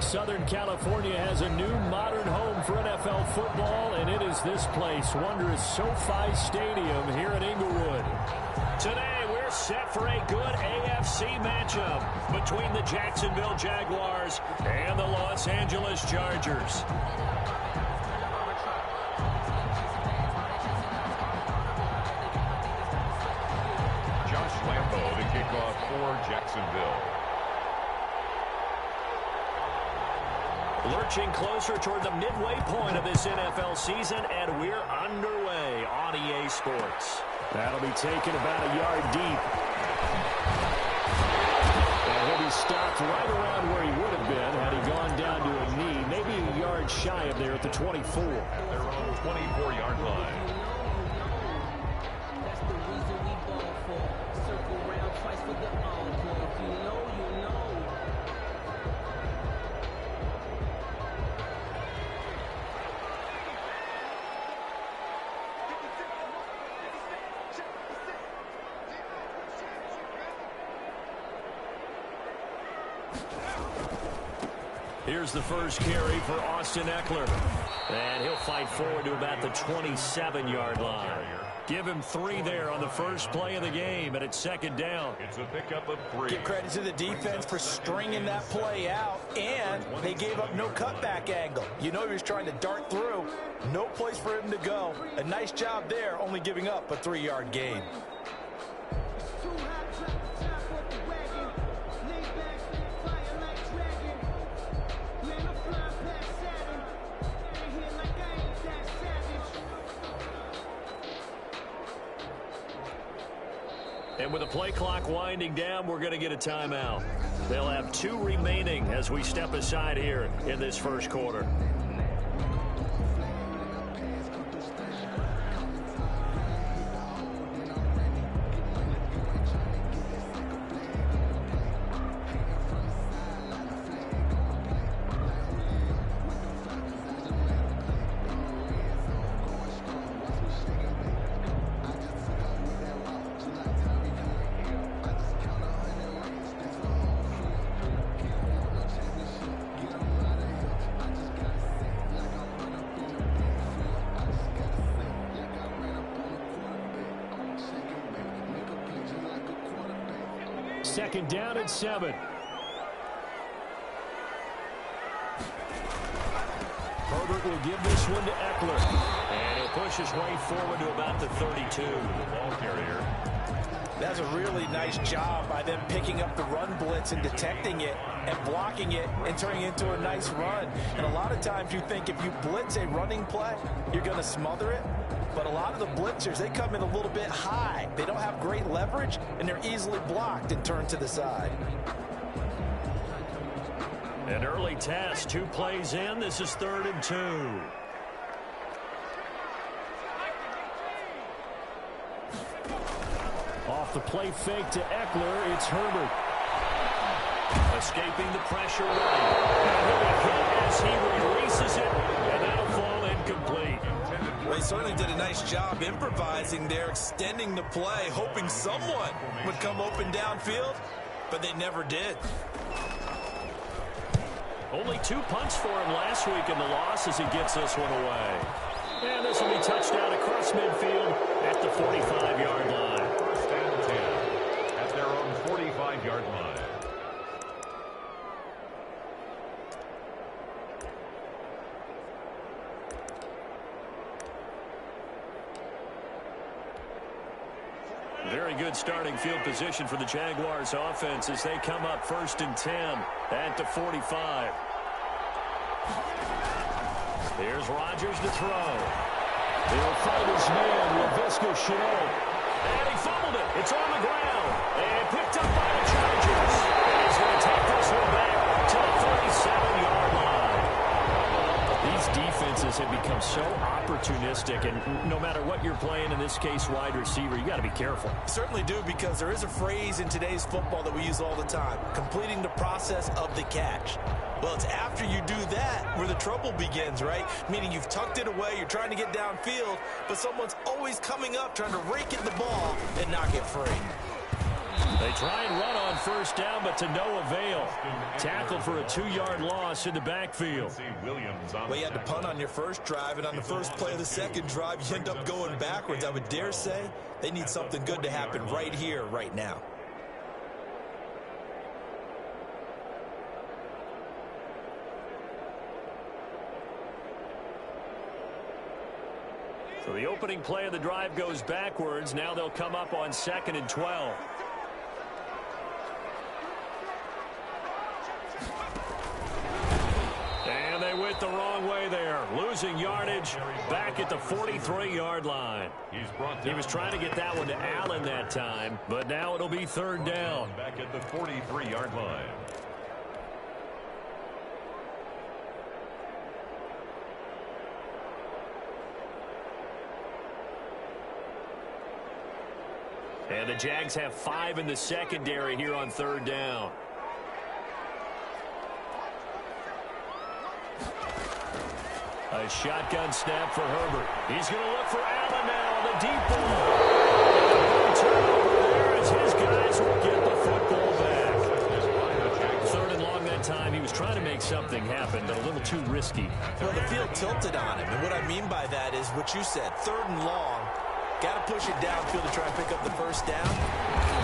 Southern California has a new modern home for NFL football, and it is this place, wondrous SoFi Stadium here in Inglewood. Today, we're set for a good AFC matchup between the Jacksonville Jaguars and the Los Angeles Chargers. Josh Lambo to kick off for Jacksonville. Lurching closer toward the midway point of this NFL season, and we're underway on EA Sports. That'll be taken about a yard deep. And he'll be stopped right around where he would have been had he gone down to a knee, maybe a yard shy of there at the 24. At their own 24-yard line. That's the reason we ball for. Circle round twice for the encore. If you know, you know. Here's the first carry for Austin Eckler. And he'll fight forward to about the 27-yard line. Give him 3 there on the first play of the game, and it's second down. It's a pickup of 3. Give credit to the defense for stringing that play out, and they gave up no cutback angle. You know he was trying to dart through. No place for him to go. A nice job there, only giving up a 3-yard gain. And with the play clock winding down, we're going to get a timeout. They'll have 2 remaining as we step aside here in this first quarter. Second down at 7. Herbert will give this one to Eckler. And he'll push his way forward to about the 32. The ball carrier. That's a really nice job by them picking up the run blitz and detecting it and blocking it and turning it into a nice run. And a lot of times you think if you blitz a running play, you're going to smother it. But a lot of the blitzers, they come in a little bit high. They don't have great leverage, and they're easily blocked and turned to the side. An early test, 2 plays in. This is 3rd and 2. Off the play fake to Eckler, it's Herbert. Escaping the pressure right. And he'll be hit as he releases it, and that'll fall incomplete. Well, he certainly did a nice job improvising there, extending the play, hoping someone would come open downfield, but they never did. Only 2 punts for him last week in the loss as he gets this one away. And this will be touchdown across midfield at the 45-yard line. First and 10 at their own 45-yard line. Very good starting field position for the Jaguars offense as they come up 1st and 10 at the 45. Here's Rodgers to throw. He'll find his man, Laviska Shenault. And he fumbled it. It's on the ground. And picked up by the Chargers. And he's going to take this one back to the 37-yard line. These defenses have become so opportunistic, and no matter what you're playing, in this case wide receiver, you got to be careful. Certainly do, because there is a phrase in today's football that we use all the time, completing the process of the catch. Well, it's after you do that where the trouble begins, right? Meaning you've tucked it away, you're trying to get downfield, but someone's always coming up trying to rake in the ball and knock it free. They try and run on first down, but to no avail. Tackled for a 2-yard loss in the backfield. Well, you had to punt on your first drive, and on the first play of the second drive, you end up going backwards. I would dare say they need something good to happen right here, right now. So the opening play of the drive goes backwards. Now they'll come up on 2nd and 12. And they went the wrong way there. Losing yardage back at the 43-yard line. He was trying to get that one to Allen that time, but now it'll be 3rd down. Back at the 43-yard line. And the Jags have 5 in the secondary here on 3rd down. A shotgun snap for Herbert. He's going to look for Allen now on the deep ball. Turnover there as his guys will get the football back. 3rd and long that time. He was trying to make something happen, but a little too risky. Well, the field tilted on him, and what I mean by that is what you said, 3rd and long. Got to push it downfield to try and pick up the first down.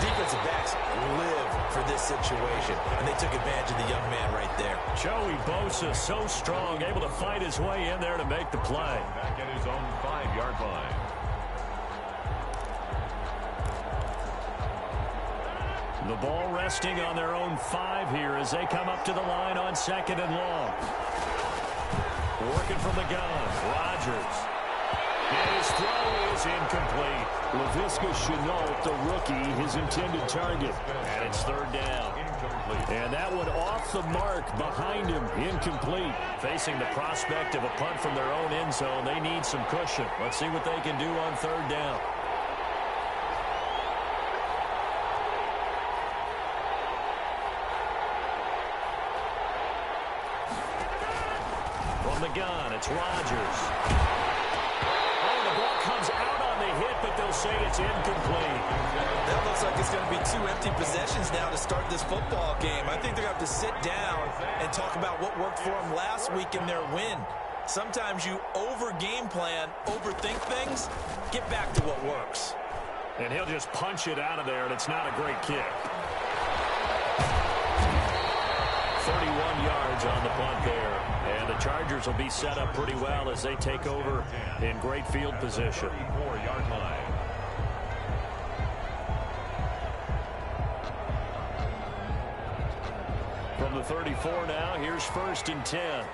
Defensive backs live for this situation, and they took advantage of the young man right there. Joey Bosa, so strong, able to fight his way in there to make the play. Back at his own 5-yard line. The ball resting on their own 5 here as they come up to the line on 2nd and long. Working from the gun, Rodgers. And his throw is incomplete. Laviska Shenault, the rookie, his intended target. And it's 3rd down. Incomplete. And that one off the mark behind him. Incomplete. Facing the prospect of a punt from their own end zone, they need some cushion. Let's see what they can do on 3rd down. From the gun, it's Rodgers. Comes out on the hit, but they'll say it's incomplete. That looks like it's going to be 2 empty possessions now to start this football game. I think they're going to have to sit down and talk about what worked for them last week in their win. Sometimes you over-game plan, overthink things, get back to what works. And he'll just punch it out of there, and it's not a great kick. 31 yards on the punt there. And the Chargers will be set up pretty well as they take over in great field position. 34-yard line. From the 34 now, here's 1st and 10.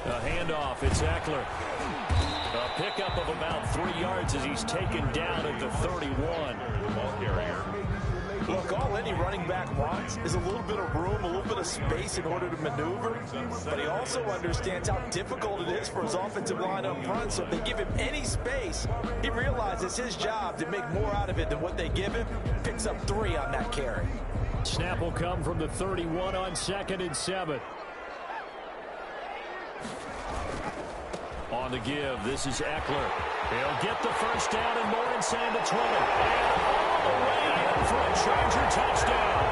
A handoff, it's Eckler. A pickup of about 3 yards as he's taken down at the 31. Ball carrier. Look, all any running back wants is a little bit of room, a little bit of space in order to maneuver. But he also understands how difficult it is for his offensive line up front. So if they give him any space, he realizes his job to make more out of it than what they give him. Picks up 3 on that carry. Snap will come from the 31 on 2nd and 7. On the give, this is Eckler. He'll get the first down and more inside the 20. And all the way in for a Charger touchdown.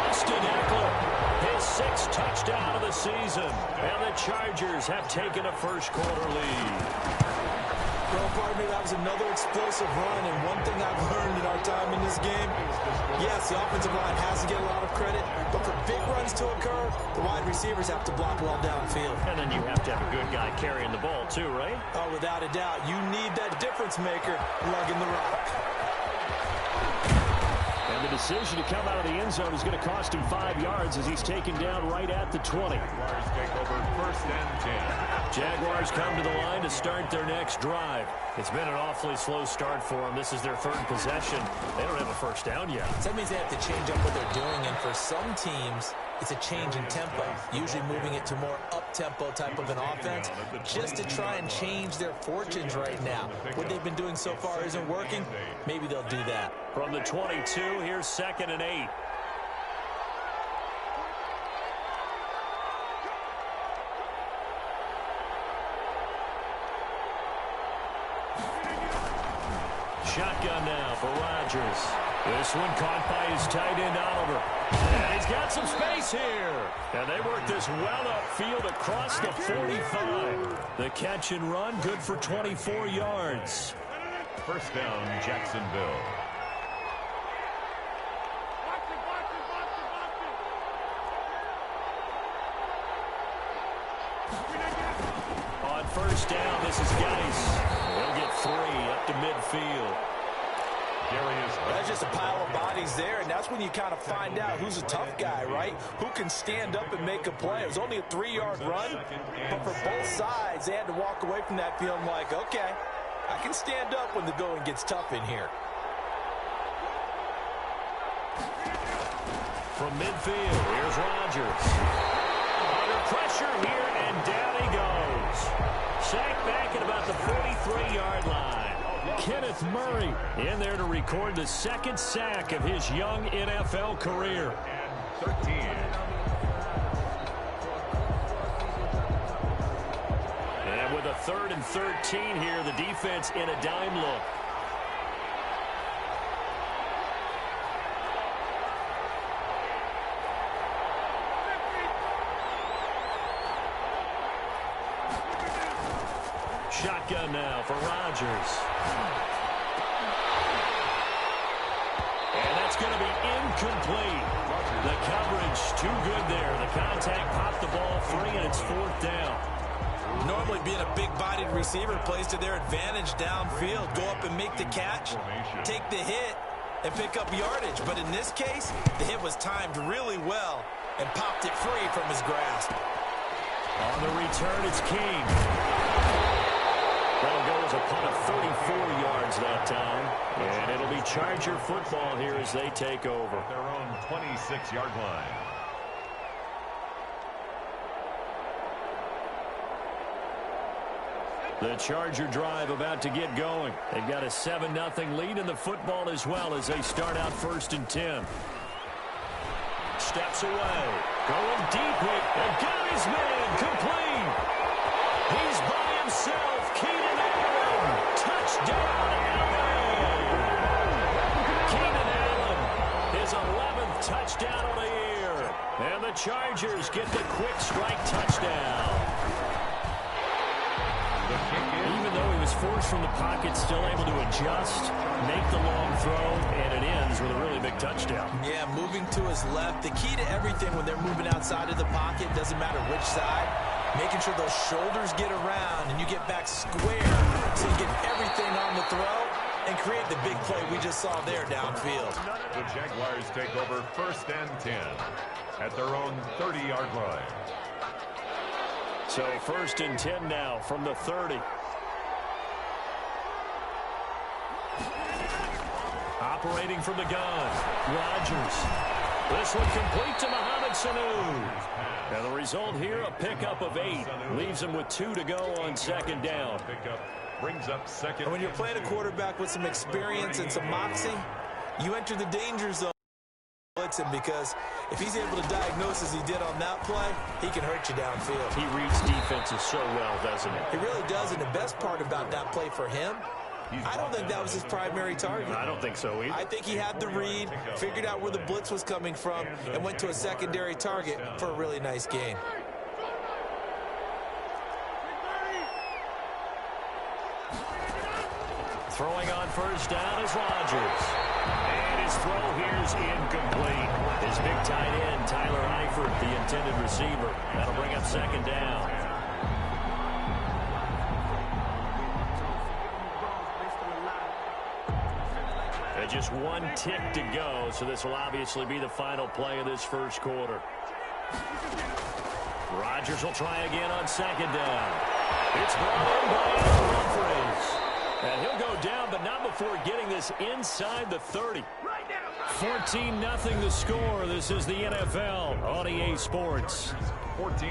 Austin Eckler, his 6th touchdown of the season. And the Chargers have taken a first-quarter lead. Well, pardon me, that was another explosive run, and one thing I've learned in our time in this game, yes, the offensive line has to get a lot of credit, but for big runs to occur, the wide receivers have to block well downfield. And then you have to have a good guy carrying the ball too, right? Oh, without a doubt. You need that difference maker lugging the rock. And the decision to come out of the end zone is going to cost him 5 yards as he's taken down right at the 20. Jaguars take over 1st and 10. Jaguars come to the line to start their next drive. It's been an awfully slow start for them. This is their 3rd possession. They don't have a first down yet. So that means they have to change up what they're doing, and for some teams, it's a change in tempo, usually moving it to more up-tempo type of an offense, just to try and change their fortunes right now. What they've been doing so far isn't working. Maybe they'll do that. From the 22, here's 2nd and 8. Shotgun now for Rodgers. This one caught by his tight end, Oliver. And he's got some space here. And they work this well upfield across the 45. The catch and run, good for 24 yards. First down, Jacksonville. On first down, this is Geis. He'll get 3 up to midfield. That's just a pile of bodies there, and that's when you kind of find out who's a tough guy, right? Who can stand up and make a play. It was only a 3-yard run, but for both sides, they had to walk away from that feeling like, okay, I can stand up when the going gets tough in here. From midfield, here's Rodgers. Under pressure here, and down he goes. Sacked back at about the 43-yard line. Kenneth Murray in there to record the second sack of his young NFL career. And 13. And with a 3rd and 13 here, the defense in a dime look. Shotgun now for Rodgers. And that's going to be incomplete. The coverage too good there. The contact popped the ball free, and it's 4th down. Normally being a big-bodied receiver plays to their advantage downfield. Go up and make the catch, take the hit, and pick up yardage. But in this case, the hit was timed really well and popped it free from his grasp. On the return, it's King. That'll go as a punt of 34 yards that time. And it'll be Charger football here as they take over. Their own 26-yard line. The Charger drive about to get going. They've got a 7-0 lead in the football as well as they start out 1st and 10. Steps away. Going deep with, and got his man complete. He's by himself. Keenan Allen. Touchdown, Allen. Keenan Allen, his 11th touchdown of the year. And the Chargers get the quick strike touchdown. Even though he was forced from the pocket, still able to adjust, make the long throw, and it ends with a really big touchdown. Yeah, moving to his left. The key to everything when they're moving outside of the pocket, doesn't matter which side, making sure those shoulders get around and you get back square so you get everything on the throw and create the big play we just saw there downfield. The Jaguars take over 1st and 10 at their own 30-yard line. So 1st and 10 now from the 30. Operating from the gun, Rodgers. This one complete to Mohamed Sanu. And the result here, a pickup of 8. Leaves him with 2 to go on 2nd down. Pickup brings up 2nd. And when you're playing a quarterback with some experience and some moxie, you enter the danger zone. Because if he's able to diagnose as he did on that play, he can hurt you downfield. He reads defenses so well, doesn't he? He really does, and the best part about that play for him, I don't think that was his primary target. I don't think so either. I think he had the read, figured out where the blitz was coming from, and went to a secondary target for a really nice gain. Throwing on 1st down is Rodgers. And his throw here is incomplete. His big tight end, Tyler Eifert, the intended receiver. That'll bring up 2nd down. And just 1 tick to go, so this will obviously be the final play of this 1st quarter. Rodgers will try again on 2nd down. It's brought in by Humphries. And he'll go down, but not before getting this inside the 30. 14-0 the score. This is the NFL on EA Sports. 14.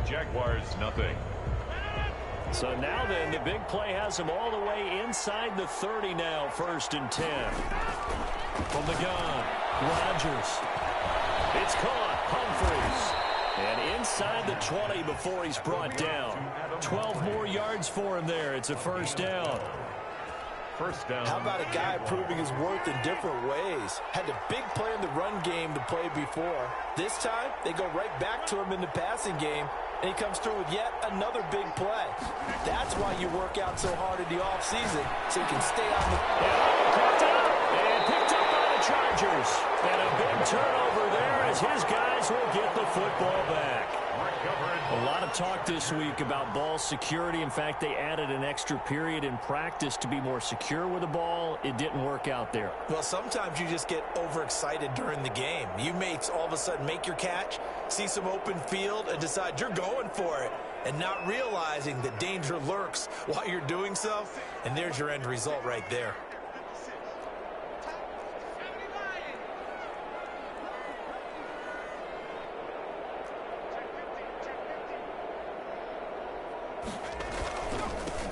Jaguars nothing. So now then, the big play has him all the way inside the 30 now, 1st and 10. From the gun, Rodgers. It's caught, Humphries. And inside the 20 before he's brought down. 12 more yards for him there. It's a 1st down. First down. How about a guy proving his worth in different ways? Had a big play in the run game to play before. This time, they go right back to him in the passing game, and he comes through with yet another big play. That's why you work out so hard in the offseason, so you can stay on the... And picked up by the Chargers. And a big turnover there as his guys will get the football back. A lot of talk this week about ball security. In fact, they added an extra period in practice to be more secure with the ball. It didn't work out there. Well, sometimes you just get overexcited during the game. You may all of a sudden make your catch, see some open field, and decide you're going for it, and not realizing that danger lurks while you're doing so. And there's your end result right there.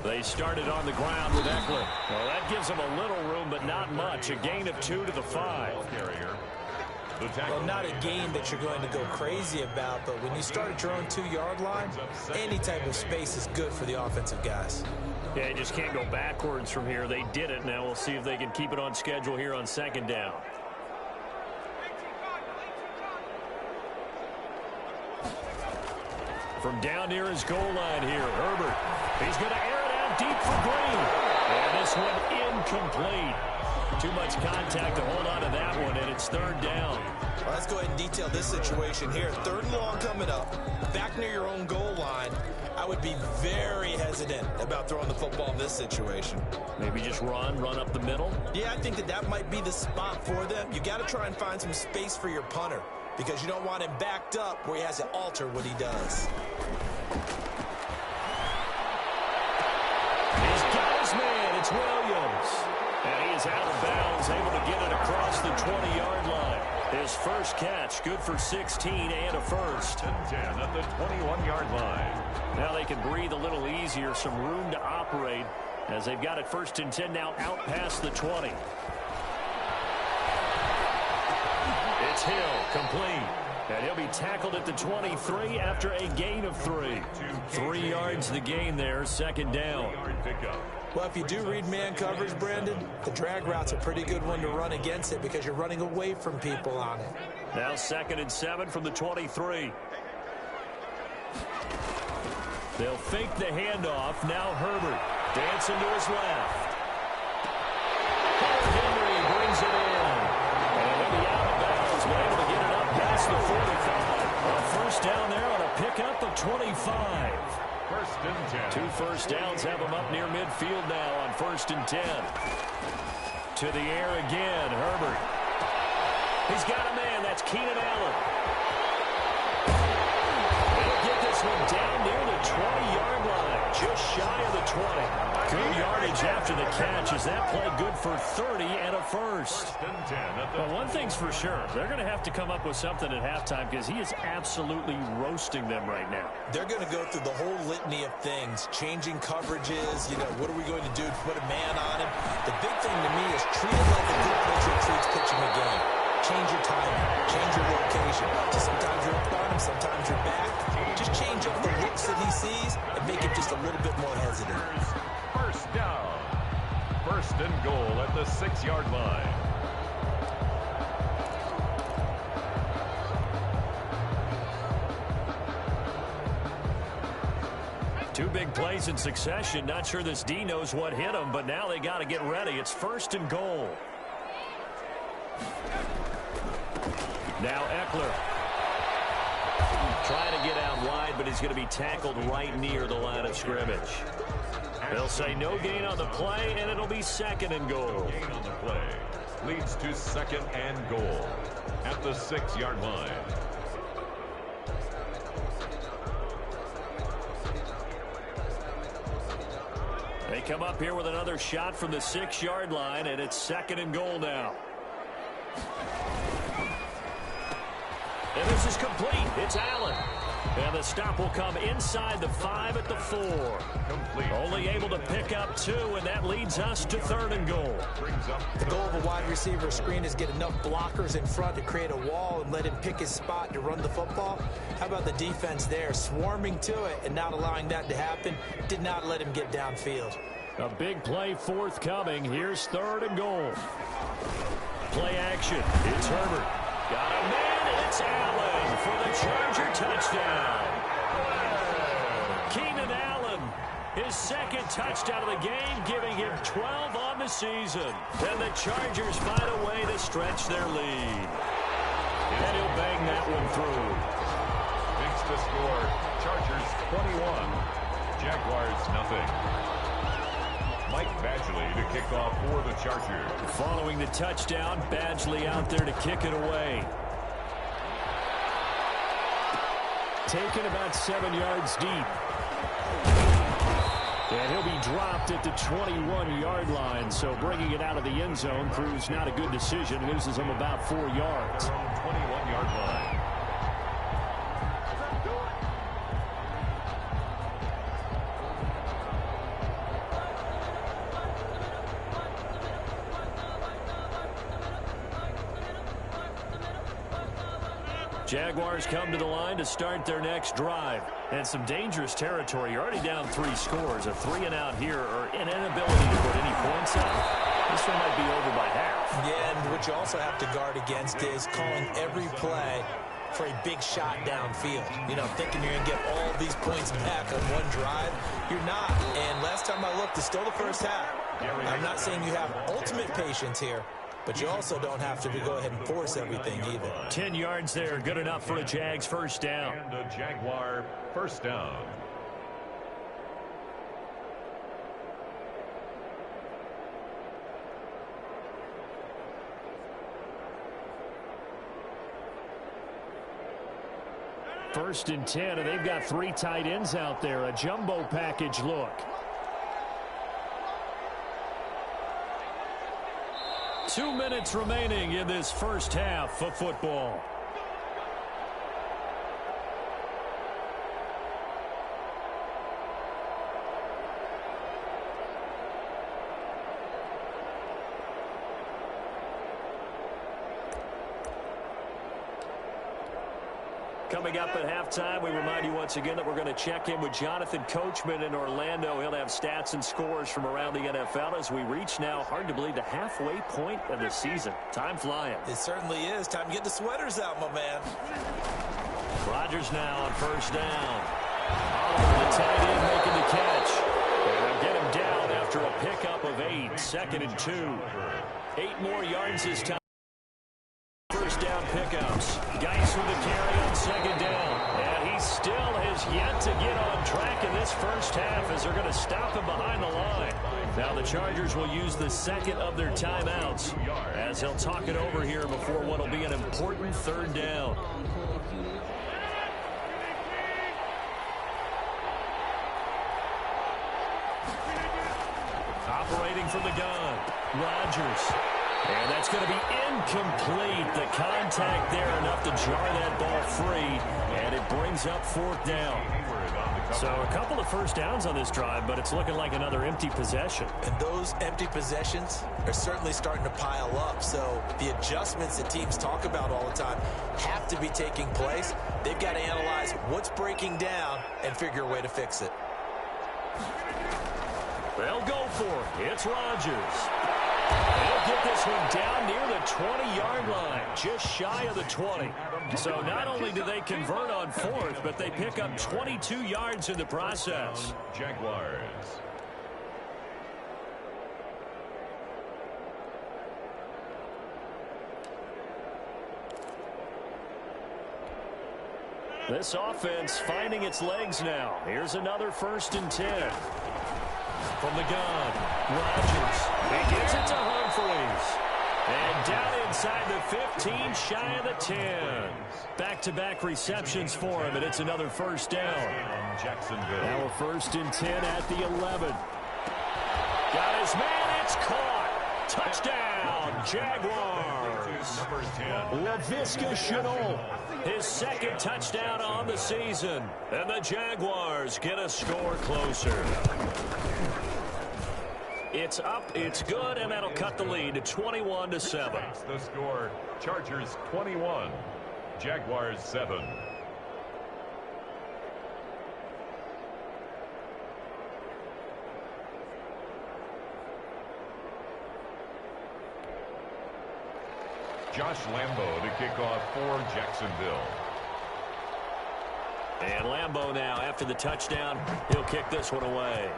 They started on the ground with Eckler. Well, that gives them a little room, but not much. A gain of 2 to the 5. Well, not a gain that you're going to go crazy about, but when you start at your own 2-yard line, any type of space is good for the offensive guys. Yeah, you just can't go backwards from here. They did it. Now we'll see if they can keep it on schedule here on second down. From down near his goal line here, Herbert. He's going to air it out deep for Green. And this one incomplete. Too much contact to hold on to that one, and it's third down. Well, let's go ahead and detail this situation here. 3rd and long coming up, back near your own goal line. I would be very hesitant about throwing the football in this situation. Maybe just run up the middle? Yeah, I think that might be the spot for them. You got to try and find some space for your punter, because you don't want him backed up where he has to alter what he does. He's got his man. It's Williams. And he is out of bounds, able to get it across the 20-yard line. His first catch, good for 16 and a first. And 10 at the 21-yard line. Now they can breathe a little easier, some room to operate as they've got it 1st and 10 now out past the 20. It's Hill, complete. And he'll be tackled at the 23 after a gain of 3. 3 yards the gain there, second down. Well, if you do read man coverage, Brandon, the drag route's a pretty good one to run against it because you're running away from people on it. Now 2nd and 7 from the 23. They'll fake the handoff. Now Herbert dancing to his left. Henry brings it in. And he'll be out of bounds, but able to get it up past the 45. A first down there on a pickup of 25. 1st and 10. 2 first downs have them up near midfield now on 1st and 10. To the air again, Herbert. He's got a man. That's Keenan Allen. They'll get this one down near the 20-yard line, just shy of the 20. Good yardage after the catch. Is that play good for 30 and a first? 1st and 10 at the... Well, one thing's for sure. They're going to have to come up with something at halftime because he is absolutely roasting them right now. They're going to go through the whole litany of things, changing coverages, what are we going to do to put a man on him? The big thing to me is treat it like a good pitcher treats pitching a game. Change your timing, change your location. So sometimes you're up on him, sometimes you're back. Just change up the looks that he sees and make him just a little bit more hesitant. First down. 1st and goal at the 6-yard line. Two big plays in succession. Not sure this D knows what hit him, but now they got to get ready. It's 1st and goal. Now Eckler. Trying to get out wide, but he's going to be tackled right near the line of scrimmage. They'll say no gain on the play, and it'll be 2nd and goal. Gain on the play leads to 2nd and goal at the 6-yard line. They come up here with another shot from the 6-yard line, and it's 2nd and goal now. And this is complete. It's Allen. And the stop will come inside the 5 at the 4. Complete. Only able to pick up 2, and that leads us to 3rd and goal. Brings up The goal of a wide receiver screen is get enough blockers in front to create a wall and let him pick his spot to run the football. How about the defense there, swarming to it and not allowing that to happen? Did not let him get downfield. A big play forthcoming. Here's 3rd and goal. Play action. It's Herbert. Got a man. It's Allen for the Charger touchdown. Keenan Allen, his 2nd touchdown of the game, giving him 12 on the season. And the Chargers find a way to stretch their lead. And he'll bang that one through. Makes the score. Chargers 21. Jaguars nothing. Mike Badgley to kick off for the Chargers. Following the touchdown, Badgley out there to kick it away. Taken about 7 yards deep. And he'll be dropped at the 21-yard line, so bringing it out of the end zone proves not a good decision. Loses him about 4 yards. 21-yard line. Jaguars come to the line to start their next drive. And some dangerous territory. You're already down 3 scores. A 3-and-out here, or an inability to put any points up. This one might be over by half. Yeah, and what you also have to guard against is calling every play for a big shot downfield. You know, thinking you're going to get all these points back on one drive. You're not. And last time I looked, it's still the first half. I'm not saying you have ultimate patience here, but you also don't have to go ahead and force everything either. 10 yards there, good enough for a Jags first down. And a Jaguar first down. First and 10, and they've got 3 tight ends out there. A jumbo package look. 2 minutes remaining in this first half of football. Coming up at halftime, we remind you once again that we're going to check in with Jonathan Coachman in Orlando. He'll have stats and scores from around the NFL as we reach now, hard to believe, the halfway point of the season. Time flying. It certainly is. Time to get the sweaters out, my man. Rodgers now on first down. Oliver, the tight end, making the catch. They'll get him down after a pickup of 8. 2nd and 2. 8 more yards this time. First down pickups. Geis with the carry on 2nd down. And he still has yet to get on track in this first half as they're going to stop him behind the line. Now the Chargers will use the 2nd of their timeouts as he'll talk it over here before what will be an important 3rd down. Operating from the gun, Rodgers. And that's going to be incomplete. The contact there enough to jar that ball free. And it brings up 4th down. So a couple of first downs on this drive, but it's looking like another empty possession. And those empty possessions are certainly starting to pile up. So the adjustments that teams talk about all the time have to be taking place. They've got to analyze what's breaking down and figure a way to fix it. They'll go for it. It's Rodgers. They'll get this one down near the 20-yard line, just shy of the 20. So not only do they convert on 4th, but they pick up 22 yards in the process. Jaguars. This offense finding its legs now. Here's another 1st and 10. From the gun, Rodgers. He gets it to Humphreys. And down inside the 15, shy of the 10. Back-to-back receptions for him, and it's another first down. Jacksonville. Now a 1st and 10 at the 11. Got his man, it's caught. Touchdown, Jaguars. Number 10. Laviska Shenault, his 2nd touchdown on the season. And the Jaguars get a score closer. It's up, it's good, and that'll cut the lead to 21-7. The score, Chargers 21, Jaguars 7. Josh Lambo to kick off for Jacksonville. And Lambo now, after the touchdown, he'll kick this one away.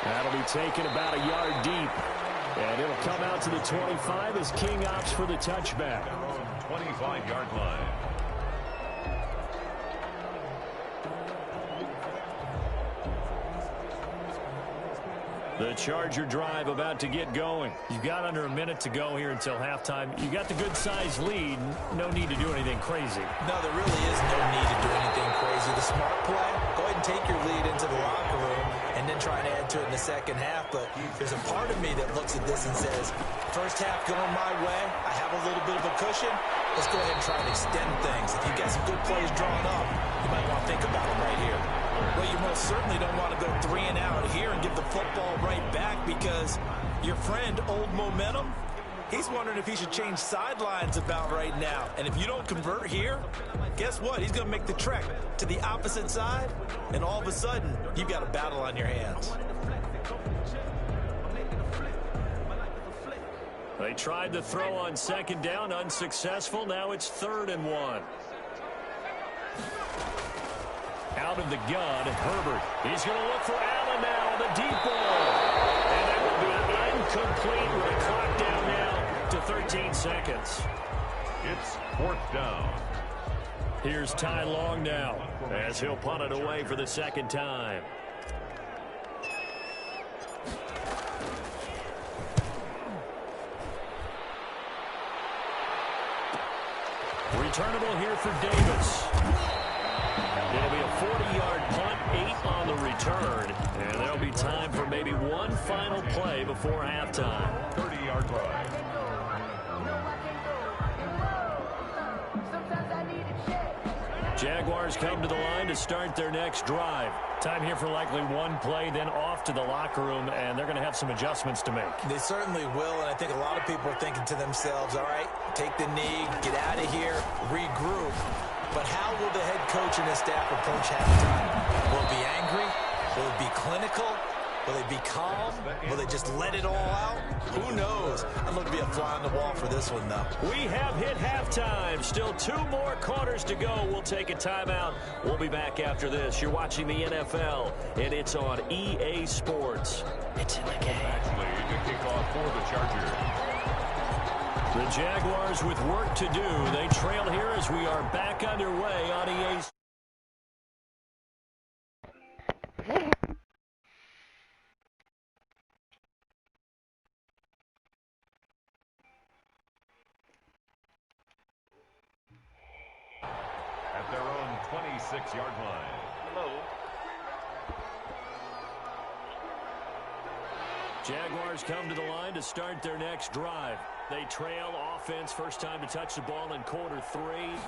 That'll be taken about a yard deep. And it'll come out to the 25 as King opts for the touchback. 25-yard line. The Charger drive about to get going. You've got under a minute to go here until halftime. You got the good-sized lead. No need to do anything crazy. No, there really is no need to do anything crazy. The smart play, go ahead and take your lead into the locker room and then try and add to it in the second half. But there's a part of me that looks at this and says, first half going my way, I have a little bit of a cushion. Let's go ahead and try and extend things. If you get some good plays drawn up, you might want to think about them right here. Well, you most certainly don't want to go 3 and out here and give the football right back because your friend, Old Momentum, he's wondering if he should change sidelines about right now. And if you don't convert here, guess what? He's going to make the trek to the opposite side, and all of a sudden, you've got a battle on your hands. They tried to throw on second down, unsuccessful. Now it's 3rd and 1. Out of the gun, Herbert. He's going to look for Allen now on the deep ball. And that will be incomplete with a clock down now to 13 seconds. It's 4th down. Here's Ty Long now as he'll punt it away for the second time. Returnable here for Davis. It'll be a 40-yard punt, 8 on the return, and there'll be time for maybe one final play before halftime. 30-yard line. Jaguars come to the line to start their next drive. Time here for likely one play, then off to the locker room, and they're going to have some adjustments to make. They certainly will, and I think a lot of people are thinking to themselves, all right, take the knee, get out of here, regroup. But how will the head coach and his staff approach halftime? Will it be angry? Will it be clinical? Will they be calm? Will they just let it all out? Who knows? I'd love to be a fly on the wall for this one, though. We have hit halftime. Still 2 more quarters to go. We'll take a timeout. We'll be back after this. You're watching the NFL, and it's on EA Sports. It's in the game. Actually, to kick off for the Chargers. The Jaguars with work to do. They trail here as we are back underway on EA Sports. At their own 26-yard line. Hello. Jaguars come to the line to start their next drive. They trail offense, first time to touch the ball in quarter 3,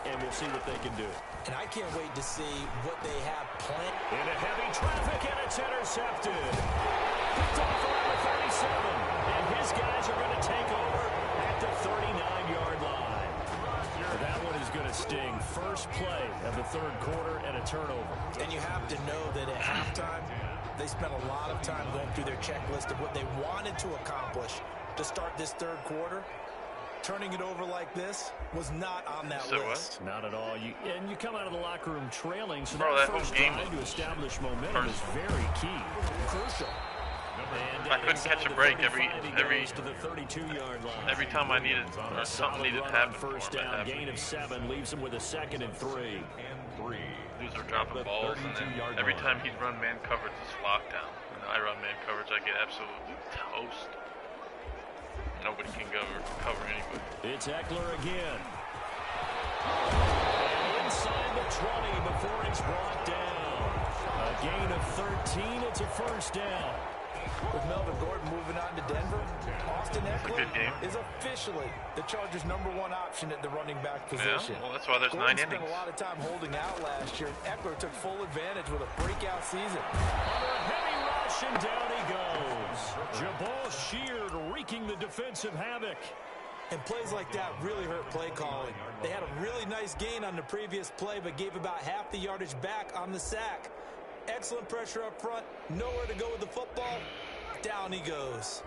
and we'll see what they can do. And I can't wait to see what they have planned. Into heavy traffic, and it's intercepted. Picked off around the 37, and his guys are going to take over at the 39-yard line. That one is going to sting. First play of the 3rd quarter and a turnover. And you have to know that at halftime, they spent a lot of time going through their checklist of what they wanted to accomplish to start this 3rd quarter. Turning it over like this was not on that list. Not at all. You come out of the locker room trailing, so Bro, that that first whole game drive to establish momentum is very key. Crucial. And I couldn't catch a break every to the 32-yard line. every time I needed or something needed to happen for First him. down, gain of 7 leaves him with a 2nd and 3. Dudes are dropping balls, and then every time he'd run man coverage, it's lockdown. And I run man coverage, I get absolutely toast. Nobody can cover anybody. It's Eckler again. And inside the 20 before it's brought down. A gain of 13. It's a first down. With Melvin Gordon moving on to Denver, Austin Eckler good game. is officially the Chargers' #1 option at the running back position. Yeah, well, that's why there's Gordon 9 spent innings. a lot of time holding out last year. Eckler took full advantage with a breakout season. Under a heavy rush, and down he goes. Jabal Sheard wreaking the defensive havoc. And plays like that really hurt play calling. They had a really nice gain on the previous play, but gave about half the yardage back on the sack. Excellent pressure up front. Nowhere to go with the football. Down he goes.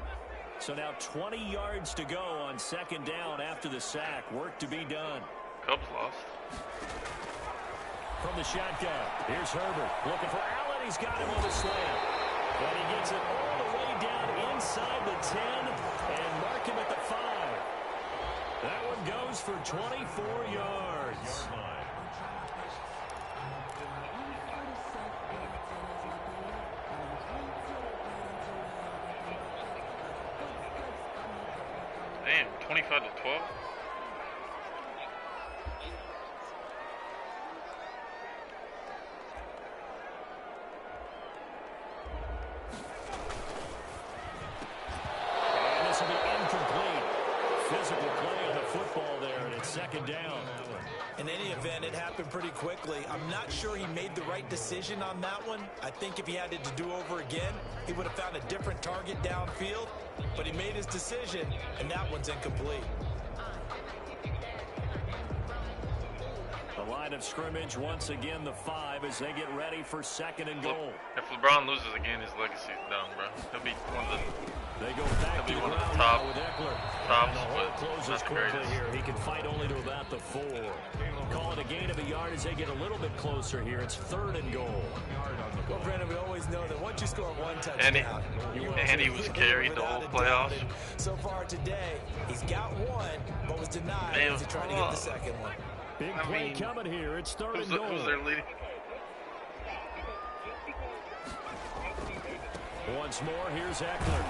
So now 20 yards to go on second down after the sack. Work to be done. Cubs lost. From the shotgun, here's Herbert looking for Allen. He's got him on the slant. But he gets it all the way down inside the 10 and mark him at the 5. That one goes for 24 yards. Damn, 25-12. And this will be incomplete. Physical play on the football there, and it's second down. In any event, it happened pretty quickly. I'm not sure he made the right decision on that one. I think if he had it to do over again, he would have found a different target downfield. But he made his decision, and that one's incomplete. The line of scrimmage, once again, the 5 as they get ready for second and goal. If LeBron loses again, his legacy's done, bro. He'll be one of the... They go back to the one of the ground top- now with Eckler. tops, And the hole but closes not the quickly greatest. here. He can fight only to about the 4. Call it a gain of a yard as they get a little bit closer here. It's third and goal. Well, Brandon, we always know that once you score one And touchdown, he was carried the whole playoffs. So far today, he's got one, but was denied Damn. as he tried to get the second one. Big I play mean, coming here. It's third and Who's goal. their leading? Once more, here's Eckler.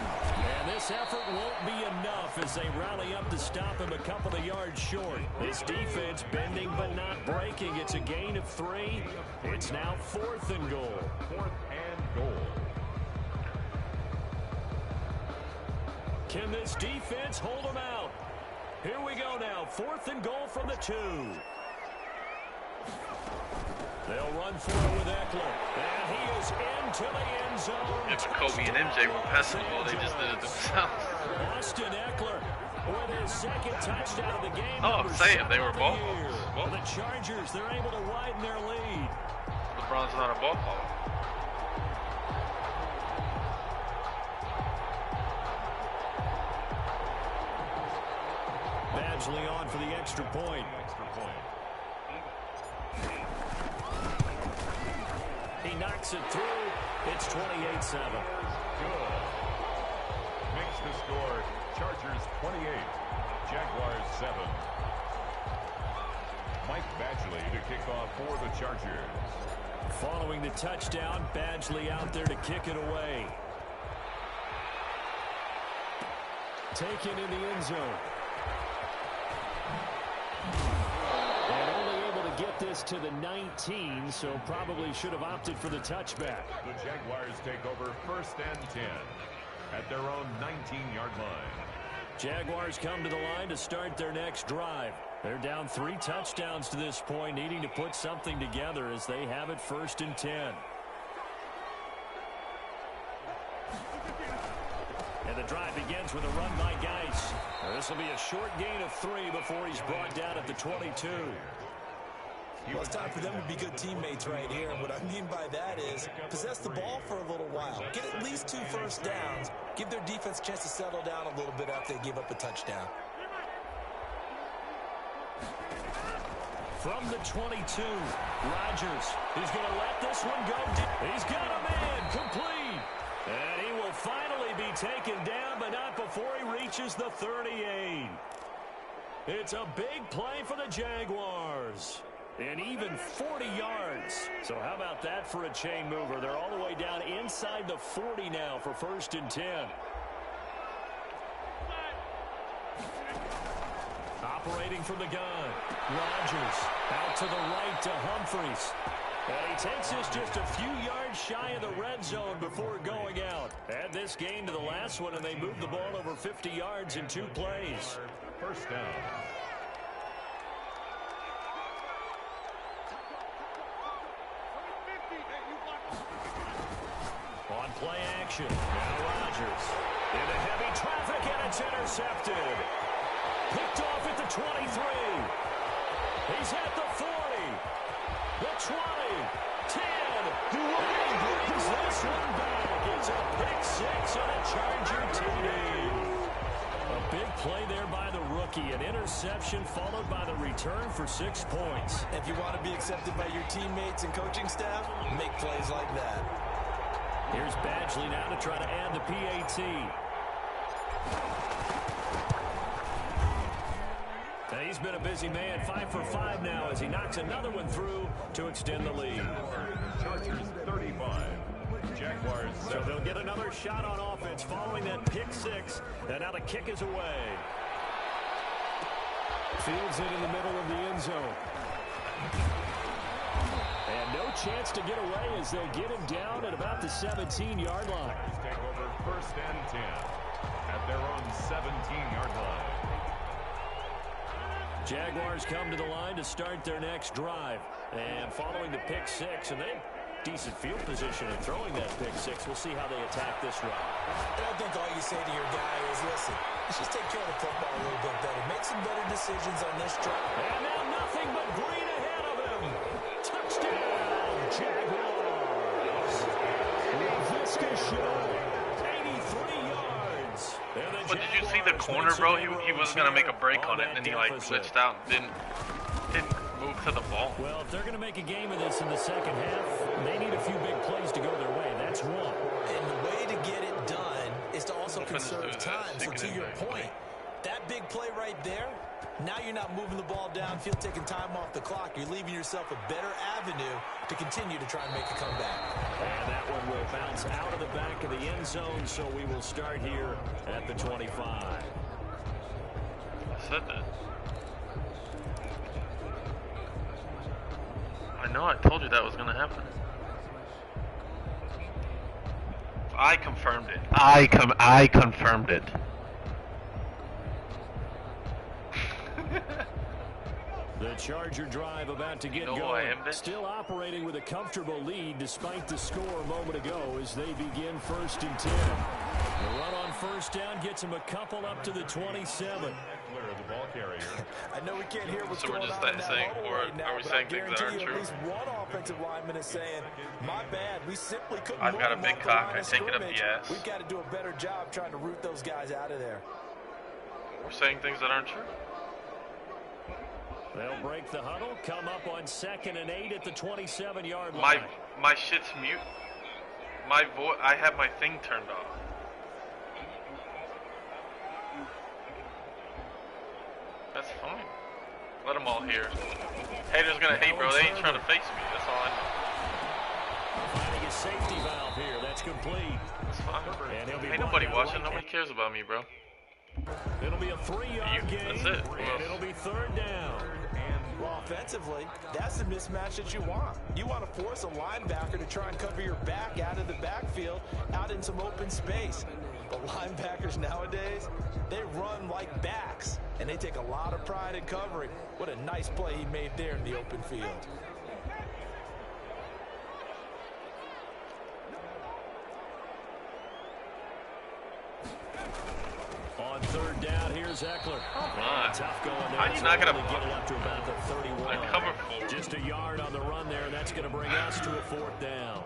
And this effort won't be enough as they rally up to stop him a couple of yards short. This defense bending but not breaking. It's a gain of 3. It's now fourth and goal. Fourth and goal. Can this defense hold them out? Here we go now. Fourth and goal from the 2. They'll run for it with Eckler. And he is into the end zone. If Kobe and MJ were passing the ball, they just did it themselves. Austin Eckler with his second touchdown of the game. Oh, I'm Number saying, they 7 were of the ball year. hawks. Ball- The Chargers, they're able to widen their lead. LeBron's not a ball hawk. Badgley on for the extra point. He knocks it through. It's 28-7. Good. Makes the score. Chargers 28. Jaguars 7. Mike Badgley to kick off for the Chargers. Following the touchdown, Badgley out there to kick it away. Taken in the end zone. And only able to get this to the 19, so probably should have opted for the touchback. The Jaguars take over first and 10 at their own 19-yard line. Jaguars come to the line to start their next drive. They're down 3 touchdowns to this point, needing to put something together as they have it first and 10. And the drive begins with a run by Geis. This will be a short gain of 3 before he's brought down at the 22. Well, it's time for them to be good teammates right here. And what I mean by that is possess the ball for a little while. Get at least 2 first downs. Give their defense a chance to settle down a little bit after they give up a touchdown. From the 22, Rodgers. He's going to let this one go deep. He's got him in, complete. And he will finally be taken down, but not before he reaches the 38. It's a big play for the Jaguars. And even 40 yards. So how about that for a chain mover? They're all the way down inside the 40 now for first and 10. Operating from the gun. Rodgers out to the right to Humphries. And he takes this just a few yards shy of the red zone before going out. Add this gain to the last one, and they move the ball over 50 yards in 2 plays. First down. On play action. Now Rodgers into heavy traffic, and it's intercepted. Picked off at the 23. He's at the 40. The 20. 10. And brings this one back. It's a pick 6 on a Charger TD. Big play there by the rookie. An interception followed by the return for 6 points. If you want to be accepted by your teammates and coaching staff, make plays like that. Here's Badgley now to try to add the PAT. He's been a busy man, 5 for 5 now as he knocks another one through to extend the lead. Chargers 35. Jaguars 7. So they'll get another shot on offense following that pick 6. And now the kick is away. Fields it in the middle of the end zone. And no chance to get away as they'll get him down at about the 17-yard line. Take over 1st and 10 at their own 17-yard line. Jaguars come to the line to start their next drive. And following the pick 6, and they have decent field position in throwing that pick 6. We'll see how they attack this run. I think all you say to your guy is, listen, let's just take care of the football a little bit better. Make some better decisions on this drive. And now nothing but green ahead of him. Touchdown, Jaguars. Laviska Shenault, 83 yards. But did you see the corner, bro? He was going to make a break on it, and then he, like, glitched out and didn't move to the ball. Well, if they're going to make a game of this in the second half, they need a few big plays to go their way. That's one. And the way to get it done is to also conserve time. So to your point, that big play right there, now you're not moving the ball downfield, taking time off the clock. You're leaving yourself a better avenue to continue to try and make a comeback. And that one will bounce out of the back of the end zone, so we will start here at the 25. I said that. I know, I told you that was going to happen. I confirmed it. I confirmed it. The Charger drive about to get going. Still operating with a comfortable lead despite the score a moment ago as they begin 1st and 10. The run on 1st down gets him a couple up to the 27. Clear of the ball carrier. I know we can't hear what's So we're going just on in that saying, huddle or right now, are we but saying I things that guarantee aren't you true? At least one offensive lineman is saying, my bad, we simply couldn't I've move got a them big off the cock, line I of take it up the scrimmage. ass. We've got to do a better job trying to root those guys out of there. We're saying things that aren't true. They'll break the huddle, come up on 2nd and 8 at the 27-yard line. My shit's mute. I have my thing turned off. That's fine. Let them all hear. Haters gonna hate, bro. They ain't trying to face me. That's all I know. Finding a safety valve here. That's complete. That's fine. And he'll be Ain't nobody watching. Nobody cares about me, bro. It'll be a 3-yard gain. That's it. And it'll be 3rd down. Well, offensively, that's the mismatch that you want. You want to force a linebacker to try and cover your back out of the backfield, out in some open space. But linebackers nowadays, they run like backs, and they take a lot of pride in covering. What a nice play he made there in the open field. On 3rd down, here's Eckler. Tough going there. How you not gonna get it up to about the 31? cover full. Just a yard on the run there, and that's going to bring us to a 4th down.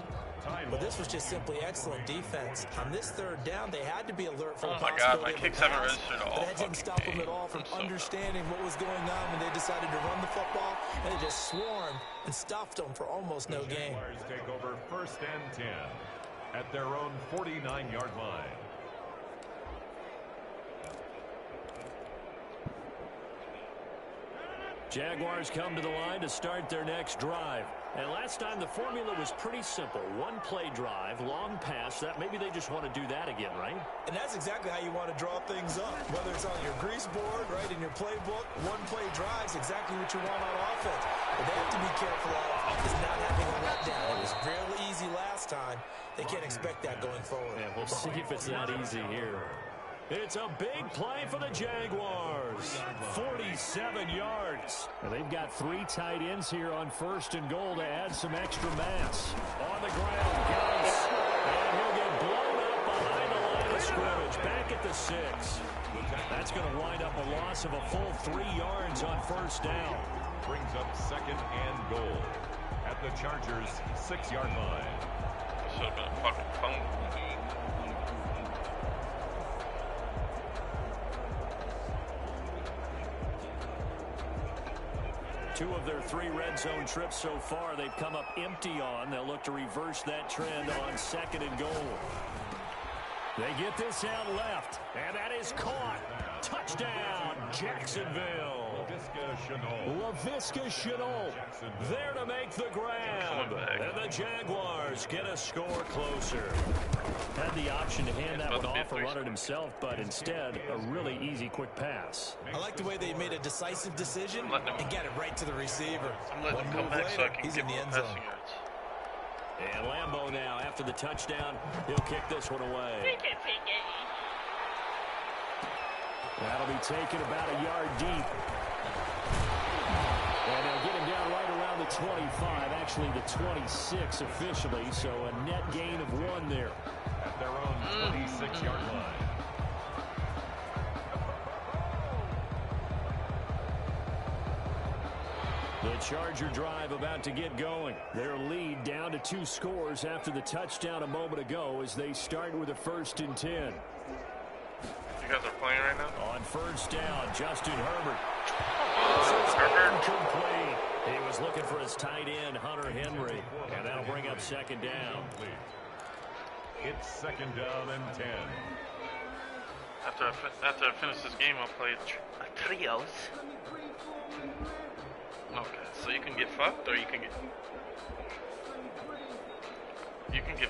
But this was just simply excellent defense. On this 3rd down, they had to be alert for the Oh my God, possibility my of a kicks haven't pass, registered at all. but that didn't stop them at all from understanding what was going on when they decided to run the football, and they just swarmed and stuffed them for almost no gain. Jaguars take over 1st and 10 at their own 49-yard line. Jaguars come to the line to start their next drive. And last time the formula was pretty simple. 1-play drive, long pass. That maybe they just want to do that again, right? And that's exactly how you want to draw things up. Whether it's on your grease board, right, in your playbook, 1-play drives, exactly what you want on offense. But they have to be careful of is not having a letdown. It was real easy last time. They can't expect that going forward. And we'll see if it's not easy here. It's a big play for the Jaguars. 47 yards. And they've got 3 tight ends here on 1st and goal to add some extra mass. On the ground, Guice. And he'll get blown up behind the line of scrimmage. Back at the 6. That's going to wind up a loss of a full 3 yards on 1st down. Brings up 2nd and goal at the Chargers' 6-yard line. Should have been a fucking phone. 2 of their 3 red zone trips so far, they've come up empty on. They'll look to reverse that trend on 2nd and goal. They get this out left, and that is caught. Touchdown, Jacksonville. Laviska Shenault there to make the grab. And the Jaguars get a score closer. Had the option to hand that one off or run it himself, but instead, a really easy, quick pass. I like the way they made a decisive decision and get it right to the receiver. I'm letting him come back so I can get more passing yards. And Lambeau now, after the touchdown, he'll kick this one away. That'll be taken about a yard deep. And they'll get him down right around the 25, actually the 26 officially, so a net gain of 1 there. At their own 26-yard line. The Charger drive about to get going. Their lead down to 2 scores after the touchdown a moment ago as they start with a 1st and 10. You guys are playing right now? On 1st down, Justin Herbert. Herbert. Incomplete. He was looking for his tight end, Hunter Henry, and that'll bring up 2nd down. It's 2nd down and 10. After I finish this game, I'll play trios. Okay, so you can get fucked, or you can get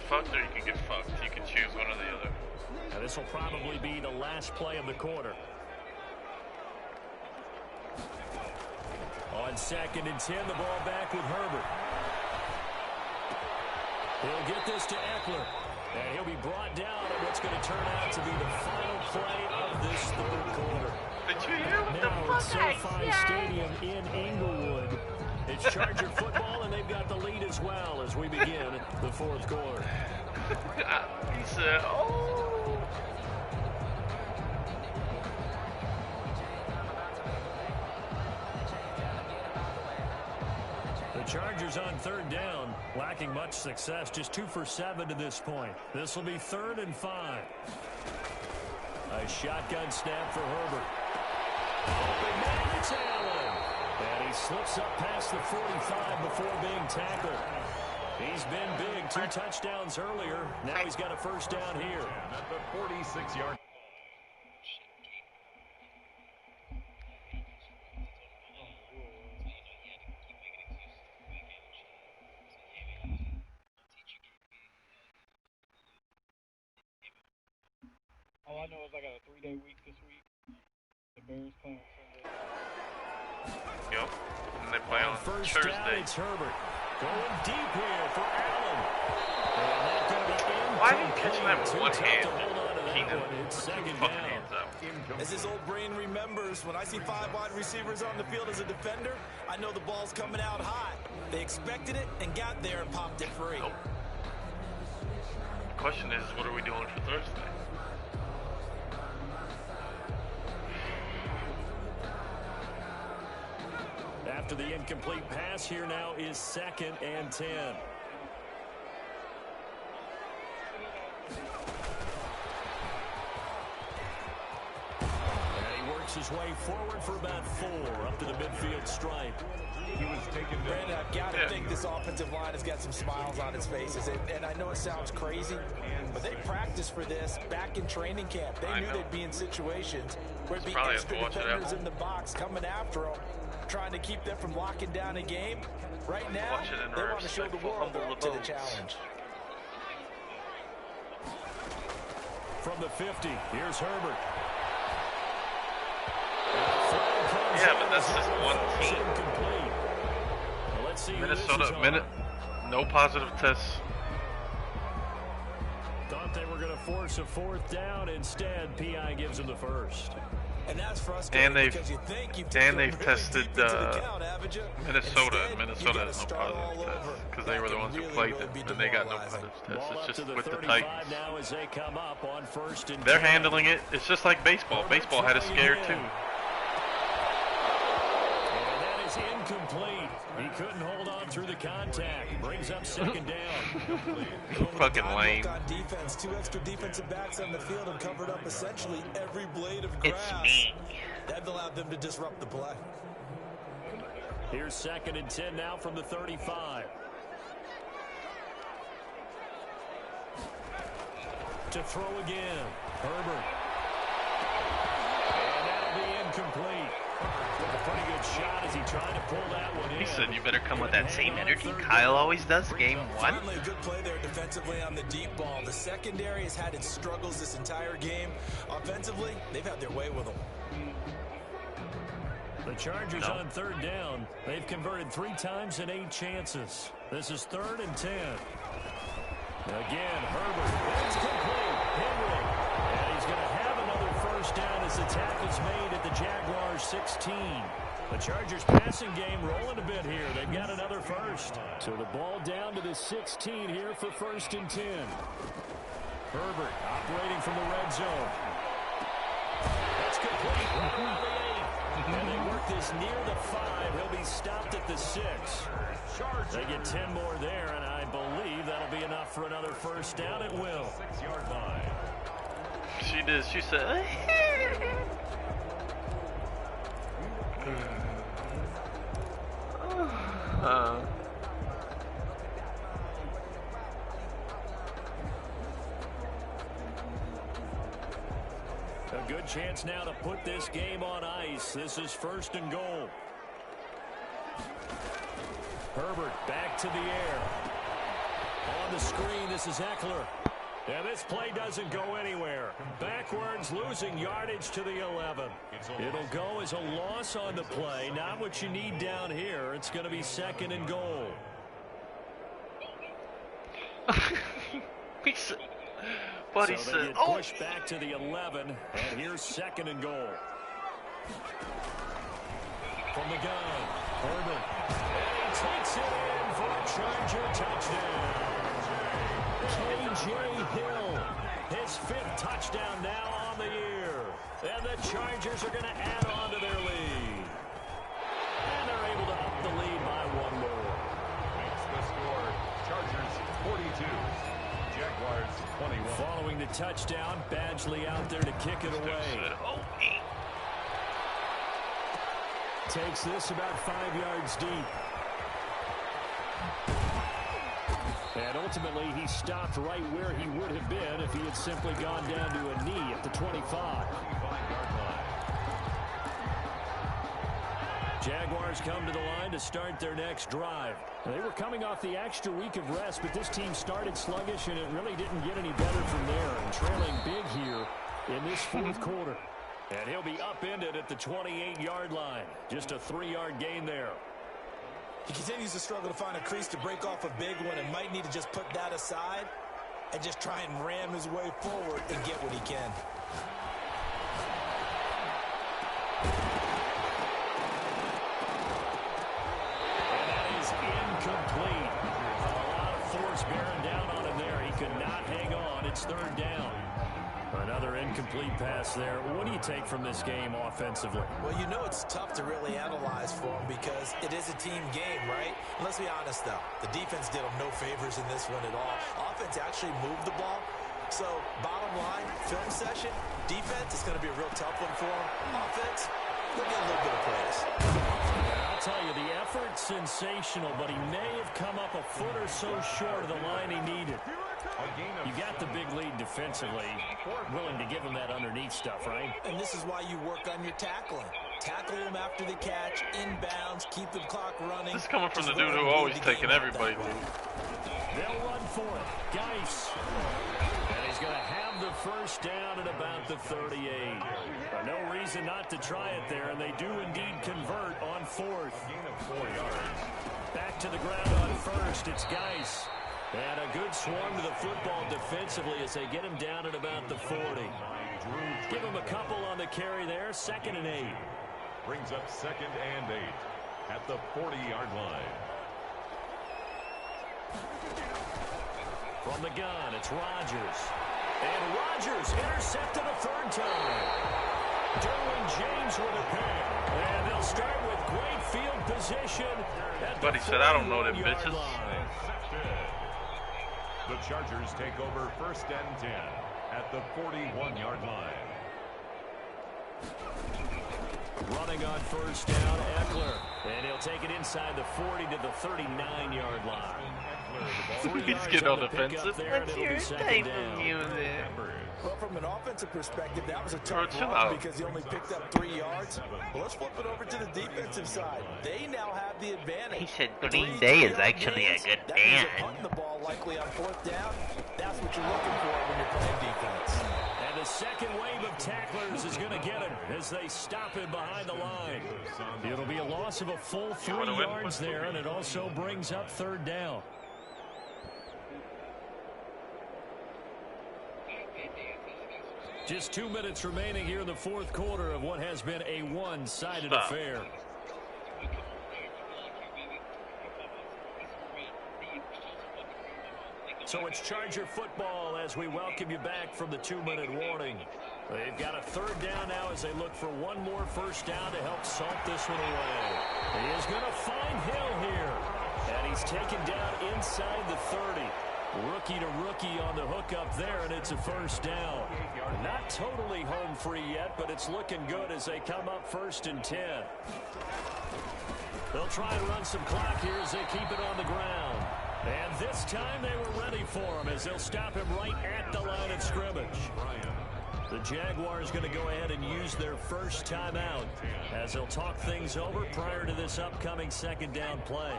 fucked, or you can get fucked. You can choose one or the other. Now this will probably be the last play of the quarter. On 2nd and 10, the ball back with Herbert. He'll get this to Eckler. And he'll be brought down at what's going to turn out to be the final play of this 3rd quarter. Did you hear what the Now fuck I at SoFi Stadium in Inglewood. It's Charger football, and they've got the lead as well as we begin the 4th quarter. He said, oh. The Chargers on 3rd down, lacking much success, just 2 for 7 to this point. This will be 3rd and 5. A shotgun snap for Herbert. Open man, it's Allen. And he slips up past the 45 before being tackled. He's been big, 2 touchdowns earlier. Now he's got a 1st down here. At the 46-yard. All I know is I got a 3-day week this week. The Bears playing Sunday. Yep. And they play on 1st Thursday. down, it's Herbert. Going deep here for Allen. And that's going to be incomplete. Why are you catching that with Too one tough hand? to hold on to that Keenan. one. It's 2nd Fucking down. hands out. As his old brain remembers, when I see 5 wide receivers on the field as a defender, I know the ball's coming out hot. They expected it and got there and popped it free. Nope. The question is, what are we doing for Thursday? After the incomplete pass, here now is 2nd and 10. And he works his way forward for about 4 up to the midfield stripe. He was taken down. Brandon, I've got to think this offensive line has got some smiles on its faces. And I know it sounds crazy, but they practiced for this back in training camp. They knew they'd be in situations where it'd be extra defenders in the box coming after them, trying to keep them from locking down a game. Right now, they want to show the world they're up to the challenge. From the 50, here's Herbert. Yeah, but that's just one team. Well, let's see Minnesota, no positive tests. Thought they were going to force a 4th down. Instead, P.I. gives them the 1st. And that's frustrating because you think you've taken they've really tested deep into the count, haven't you? Minnesota, Instead, and Minnesota has no positive tests because they were the ones who played them, and they got no positive tests. It's just with the Titans. Now as they come up on 1st and They're 10. handling it. It's just like baseball. Baseball had a scare too. And that is incomplete. He couldn't hold on through the contact. Brings up 2nd down. Fucking lame. On defense, 2 extra defensive backs on the field and covered up essentially every blade of grass. It's me. That allowed them to disrupt the play. Here's 2nd and 10 now from the 35. To throw again. Herbert. And that'll be incomplete. With a pretty good shot as he tried to pull that one in. He said you better come with that same energy Kyle always does game 1. Finally a good play there defensively on the deep ball. The secondary has had its struggles this entire game. Offensively, they've had their way with them. The Chargers on 3rd down. They've converted 3 times in 8 chances. This is 3rd and 10. Again, Herbert. It's complete. Henry. And he's going to have another first down as the tackle's made at the Jaguars 16. The Chargers passing game rolling a bit here. They've got another first. So the ball down to the 16 here for 1st and 10. Herbert operating from the red zone. That's complete. Right around the 8. And they work this near the 5. He'll be stopped at the 6. They get 10 more there, and I believe that'll be enough for another first down. It will. 6-yard line. She did. She said. A good chance now to put this game on ice. This is 1st and goal. Herbert back to the air. On the screen, this is Eckler. And this play doesn't go anywhere. Backwards, losing yardage to the 11. It'll go as a loss on the play. Not what you need down here. It's going to be 2nd and goal. Buddy so said, they get pushed back to the 11. And here's 2nd and goal. From the gun, Herbert. And he takes it in for a Charger touchdown. K.J. Hill, his 5th touchdown now on the year. And the Chargers are going to add on to their lead. And they're able to up the lead by 1 more. Makes the score. Chargers 42. Jaguars 21. Following the touchdown, Badgley out there to kick it away. Takes this about 5 yards deep. And ultimately, he stopped right where he would have been if he had simply gone down to a knee at the 25. Jaguars come to the line to start their next drive. They were coming off the extra week of rest, but this team started sluggish, and it really didn't get any better from there. And trailing big here in this 4th quarter. And he'll be upended at the 28-yard line. Just a 3-yard gain there. He continues to struggle to find a crease to break off a big one and might need to just put that aside and just try and ram his way forward and get what he can. And that is incomplete. A lot of force bearing down on him there. He could not hang on. It's 3rd down. Another incomplete pass there. What do you take from this game offensively? Well, you know it's tough to really analyze for him because it is a team game, right? And let's be honest, though. The defense did him no favors in this one at all. Offense actually moved the ball. So, bottom line, film session, defense is going to be a real tough one for him. Offense, we'll get a little bit of praise. I'll tell you, the effort's sensational, but he may have come up a foot or so short of the line he needed. You got the big lead defensively, willing to give him that underneath stuff, right? And this is why you work on your tackling. Tackle them after the catch, inbounds, keep the clock running. This is coming from the dude who always taking everybody. They'll run for it. Geis. And he's going to have the first down at about the 38. No reason not to try it there, and they do indeed convert on 4th. Gain of 4 yards. Back to the ground on 1st. It's Geis. And a good swarm to the football defensively as they get him down at about the 40. Give him a couple on the carry there. 2nd and 8. Brings up 2nd and 8 at the 40-yard line. From the gun, it's Rodgers. And Rodgers intercepted a 3rd time. Derwin James with a pick. And they'll start with great field position. Buddy said, I don't know them bitches. The Chargers take over 1st and 10 at the 41-yard line. Running on first down, Eckler. And he'll take it inside the 40 to the 39-yard line. He's getting all defensive. What's your type of music? Well, from an offensive perspective, that was a tough run because he only picked up 3 yards. Well, let's flip it over to the defensive side. They now have the advantage. He said Green Day is actually a good band. Punting the ball likely on 4th down. That's what you're looking for when you're playing defense. And the second wave of tacklers is going to get him as they stop him behind the line. It'll be a loss of a full 3 yards there, and it also brings up 3rd down. Just 2 minutes remaining here in the 4th quarter of what has been a one-sided affair. So it's Charger football as we welcome you back from the 2-minute warning. They've got a 3rd down now as they look for one more first down to help salt this one away. He is going to find Hill here. And he's taken down inside the 30. Rookie to rookie on the hook up there, and it's a first down. Not totally home free yet, but it's looking good as they come up 1st and 10. They'll try and run some clock here as they keep it on the ground. And this time they were ready for him as they'll stop him right at the line of scrimmage. The Jaguars going to go ahead and use their first timeout as they'll talk things over prior to this upcoming 2nd down play.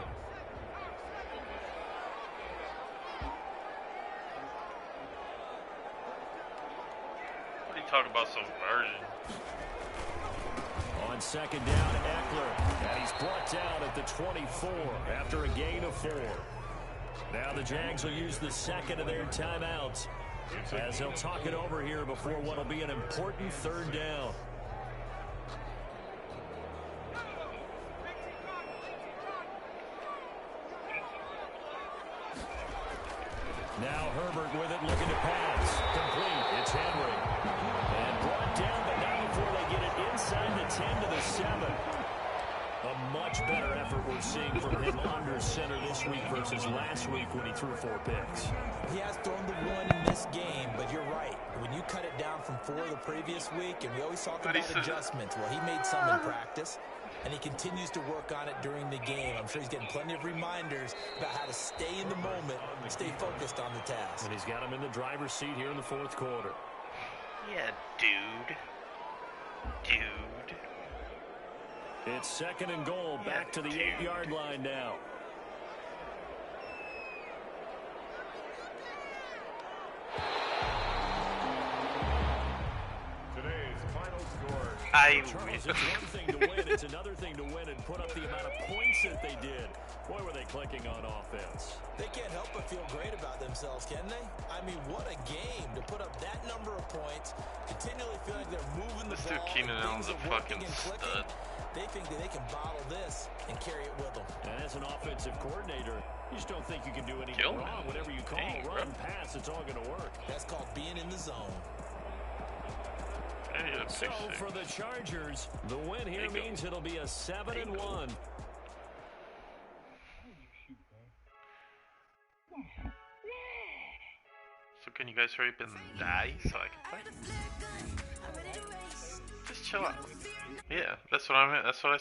Talk about subversion. On 2nd down, Eckler. And he's brought down at the 24 after a gain of 4. Now the Jags will use the 2nd of their timeouts as they'll talk it over here before what will be an important 3rd down. Now Herbert with it, looking to pass. Complete. It's Henry. And brought down, but not before they get it inside the 10 to the 7. A much better effort we're seeing from him under center this week versus last week when he threw 4 picks. He has thrown the 1 in this game, but you're right. When you cut it down from 4 the previous week, and we always talk about adjustments, well, he made some in practice, and he continues to work on it during the game. I'm sure he's getting plenty of reminders about how to stay in the moment, stay focused on the task. And he's got him in the driver's seat here in the 4th quarter. Yeah, dude. It's 2nd and goal, back to the 8-yard line now. Today's final score. Charles, it's one thing to win, it's another thing to win and put up the amount of points that they did. Boy, were they clicking on offense. They can't help but feel great about themselves, can they? I mean, what a game to put up that number of points, continually feeling like they're moving the ball. This dude Keenan Allen's a fucking stud. They think that they can bottle this and carry it with them. And as an offensive coordinator, you just don't think you can do anything wrong. Whatever you call, run, pass, it's all going to work. That's called being in the zone. So for the Chargers, the win here means it'll be a 7-1. So can you guys hurry up and die so I can play? Just chill out. Yeah, that's what I meant. That's what I